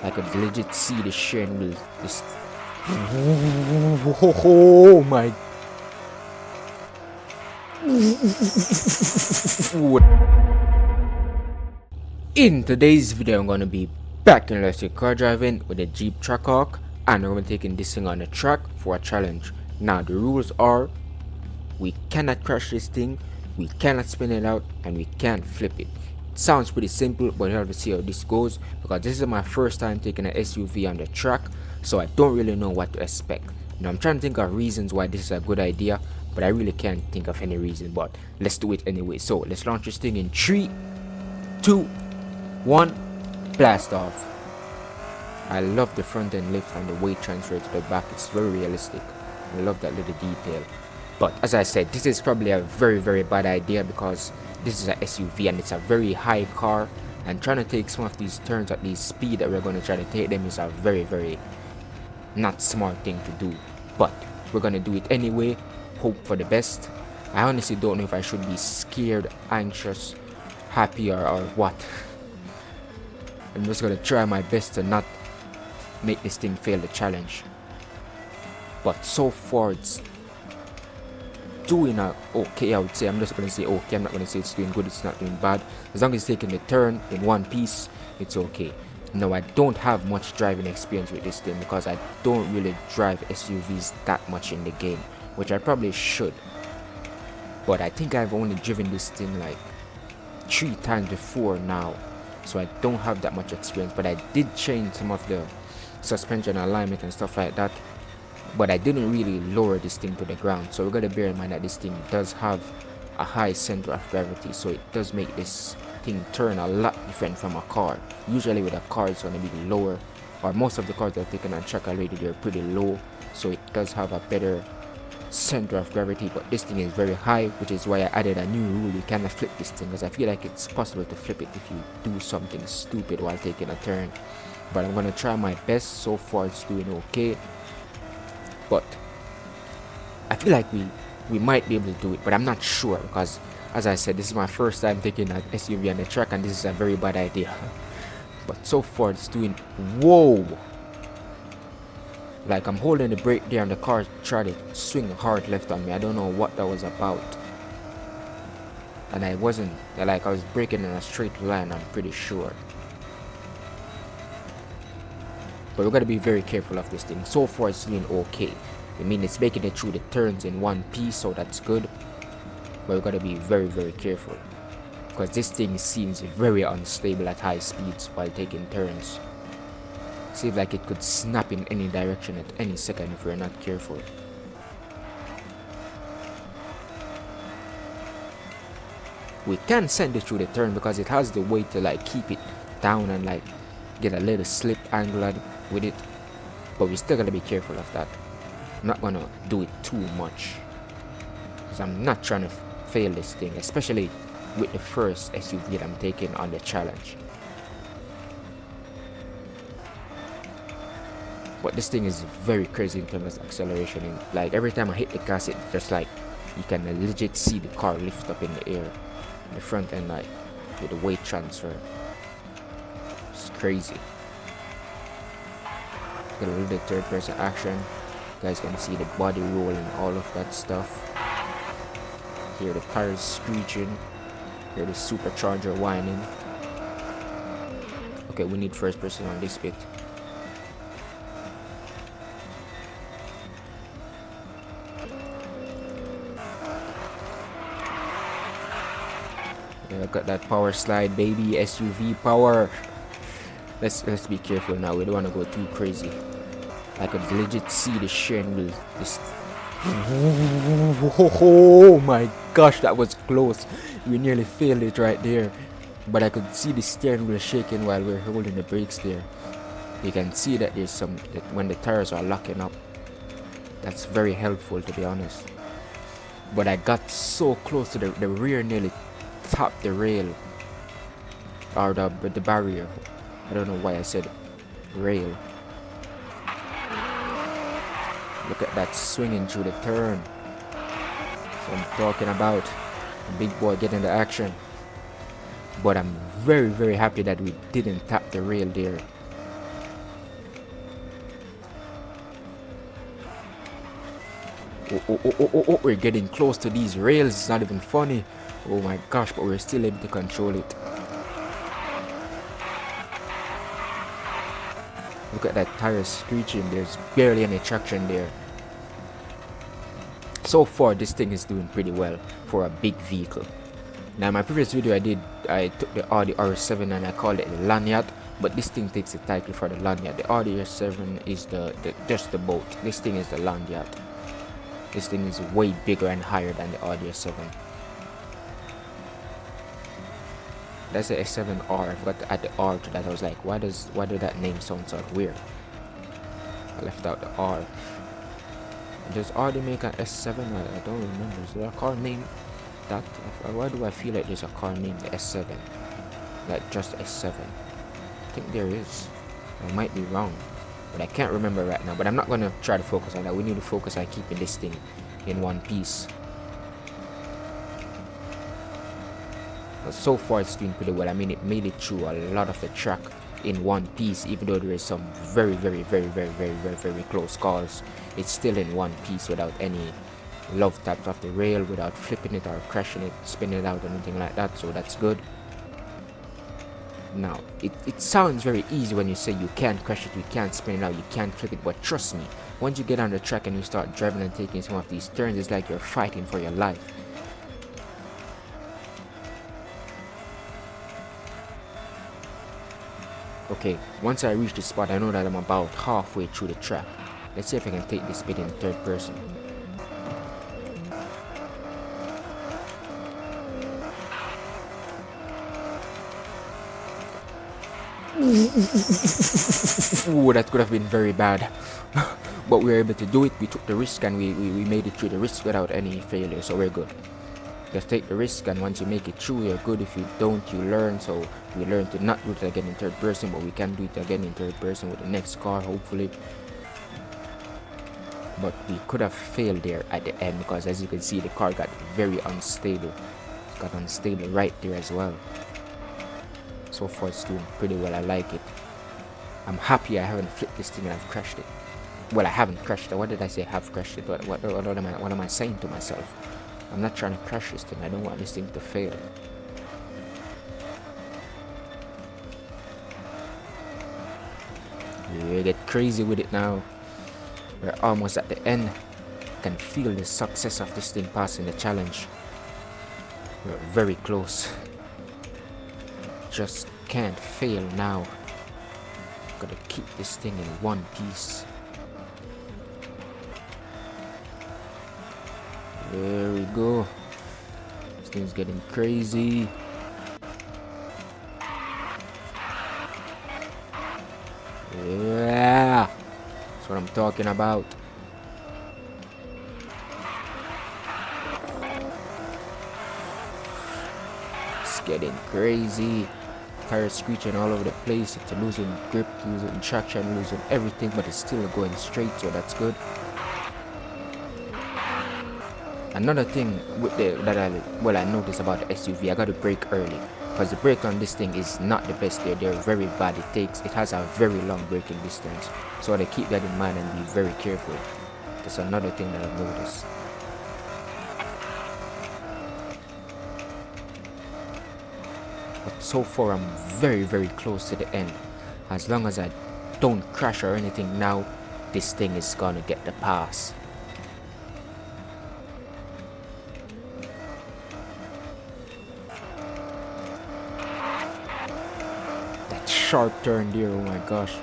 I could legit see the steering wheel just. Oh my. In today's video, I'm gonna be back in electric car driving with a Jeep Trackhawk, and we're gonna be taking this thing on the track for a challenge. Now the rules are: we cannot crash this thing, we cannot spin it out, and we can't flip it. It sounds pretty simple, but you have to see how this goes because this is my first time taking an SUV on the track, so I don't really know what to expect. Now I'm trying to think of reasons why this is a good idea, but I really can't think of any reason. But let's do it anyway. So let's launch this thing in 3, 2, 1, blast off. I love the front end lift and the weight transfer to the back. It's very realistic. I love that little detail. But as I said, this is probably a very bad idea because this is an SUV and it's a very high car, and trying to take some of these turns at the speed that we're going to try to take them is a very not smart thing to do. But we're going to do it anyway. Hope for the best. I honestly don't know if I should be scared, anxious, happy, or what. I'm just going to try my best to not make this thing fail the challenge. But so far it's doing okay, I would say. I'm just going to say okay. I'm not going to say it's doing good, it's not doing bad. As long as it's taking the turn in one piece, it's okay. No, I don't have much driving experience with this thing because I don't really drive SUVs that much in the game, which I probably should. But I think I've only driven this thing like 3 times before now, so I don't have that much experience. But I did change some of the suspension alignment and stuff like that, but I didn't really lower this thing to the ground. So we're going to bear in mind that this thing does have a high center of gravity, so it does make this thing turn a lot different from a car. Usually with a car it's going to be lower, or most of the cars that I've taken on track already, they're pretty low, so it does have a better center of gravity. But this thing is very high, which is why I added a new rule: you cannot flip this thing, because I feel like it's possible to flip it if you do something stupid while taking a turn. But I'm going to try my best. So far it's doing okay, but I feel like we might be able to do it, but I'm not sure because, as I said, this is my first time taking an SUV on the track, and this is a very bad idea. But so far it's doing, whoa, like I'm holding the brake there and the car tried to swing hard left on me. I don't know what that was about, and I wasn't, like, I was braking in a straight line, I'm pretty sure. But we're going to be very careful of this thing. So far it's doing okay. I mean, it's making it through the turns in one piece, so that's good. But we're going to be very careful, because this thing seems very unstable at high speeds while taking turns. Seems like it could snap in any direction at any second if we're not careful. We can send it through the turn because it has the weight to like keep it down and like get a little slip angle with it, but we still gotta be careful of that. I'm not gonna do it too much because I'm not trying to fail this thing, especially with the first SUV that I'm taking on the challenge. But this thing is very crazy in terms of acceleration, and like every time I hit the gas, it just like you can legit see the car lift up in the air, the front end, like with the weight transfer. It's crazy. Got a little bit third person action. You guys can see the body roll and all of that stuff. Hear the tires screeching. Hear the supercharger whining. Okay, we need first person on this bit. Yeah, I got that power slide, baby. SUV power. Let's be careful now. We don't want to go too crazy. I could legit see the steering wheel just. Oh my gosh, that was close. We nearly failed it right there. But I could see the steering wheel shaking while we're holding the brakes there. You can see that there's some, that when the tires are locking up. That's very helpful, to be honest. But I got so close to the rear, nearly tapped the rail or the barrier. I don't know why I said rail. Look at that swinging through the turn. That's what I'm talking about. The big boy getting the action. But I'm very happy that we didn't tap the rail there. Oh, we're getting close to these rails. It's not even funny. Oh my gosh, but we're still able to control it. Look at that tire screeching. There's barely any traction there. So far, this thing is doing pretty well for a big vehicle. Now, in my previous video, I took the Audi R7 and I called it the Lanyard, but this thing takes the title for the Lanyard. The Audi R7 is just the boat. This thing is the Lanyard. This thing is way bigger and higher than the Audi R7. That's the S7R. I forgot to add the R to that. I was like, why did that name sound so weird? I left out the R. Does Audi make an S7? I don't remember. Is there a car name that? Why do I feel like there's a car named the S7? Like just S7. I think there is. I might be wrong, but I can't remember right now. But I'm not gonna try to focus on that. We need to focus on keeping this thing in one piece. But so far it's doing pretty well. I mean, it made it through a lot of the track in one piece, even though there is some very close calls. It's still in one piece without any love taps off the rail, without flipping it or crashing it, spinning it out or anything like that, so that's good. Now, it sounds very easy when you say you can't crash it, you can't spin it out, you can't flip it, but trust me, once you get on the track and you start driving and taking some of these turns, it's like you're fighting for your life. Okay, once I reach the spot, I know that I'm about halfway through the track. Let's see if I can take this bit in third person. Ooh, that could have been very bad. But we were able to do it. We took the risk and we made it through the risk without any failure, so we're good. Just take the risk, and once you make it through, you're good. If you don't, you learn. So we learn to not do it again in third person, but we can do it again in third person with the next car, hopefully. But we could have failed there at the end, because as you can see, the car got very unstable. It got unstable right there as well. So far it's doing pretty well. I like it. I'm happy I haven't flipped this thing and I've crashed it. Well, I haven't crashed it. What did I say? I have crashed it. What am I saying to myself? I'm not trying to crash this thing. I don't want this thing to fail. We get crazy with it now. We're almost at the end. I can feel the success of this thing passing the challenge. We're very close. Just can't fail now. Gotta keep this thing in one piece. There we go. This thing's getting crazy. Yeah, that's what I'm talking about. It's getting crazy. Tires screeching all over the place. It's losing grip, losing traction, losing everything, but it's still going straight, so that's good. Another thing with that I noticed about the SUV, I got to brake early, because the brake on this thing is not the best. They're very bad. It has a very long braking distance, so I keep that in mind and be very careful. That's another thing that I've noticed. But so far I'm very close to the end. As long as I don't crash or anything now, this thing is gonna get the pass. That sharp turn there, oh my gosh.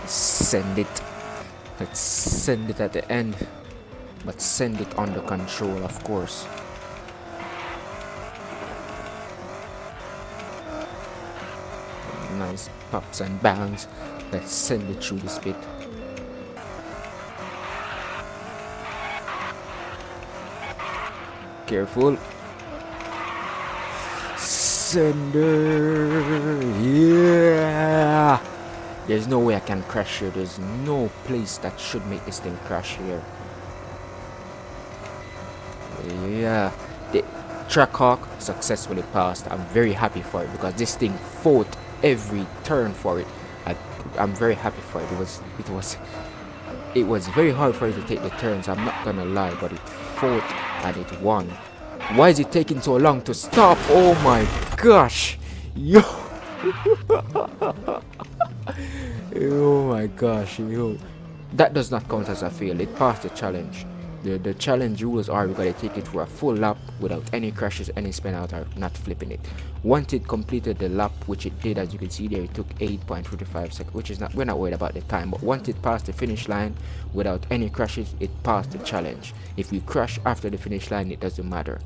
Send it. Let's send it at the end, but send it under control, of course. Nice pops and bangs. Let's send it through this bit. Careful. Sender. Yeah. There's no way I can crash here. There's no place that should make this thing crash here. Yeah. The Trackhawk successfully passed. I'm very happy for it, because this thing fought every turn for it. I'm very happy for it. It was very hard for it to take the turns, I'm not gonna lie, but it fought and it won. Why is it taking so long to stop? Oh my gosh! Yo! Oh my gosh, yo. That does not count as a fail. It passed the challenge. The challenge rules are we gotta take it for a full lap without any crashes, any spin out, or not flipping it. Once it completed the lap, which it did, as you can see there, it took 8.35 seconds, which is not, we're not worried about the time, but once it passed the finish line without any crashes, it passed the challenge. If we crash after the finish line, it doesn't matter.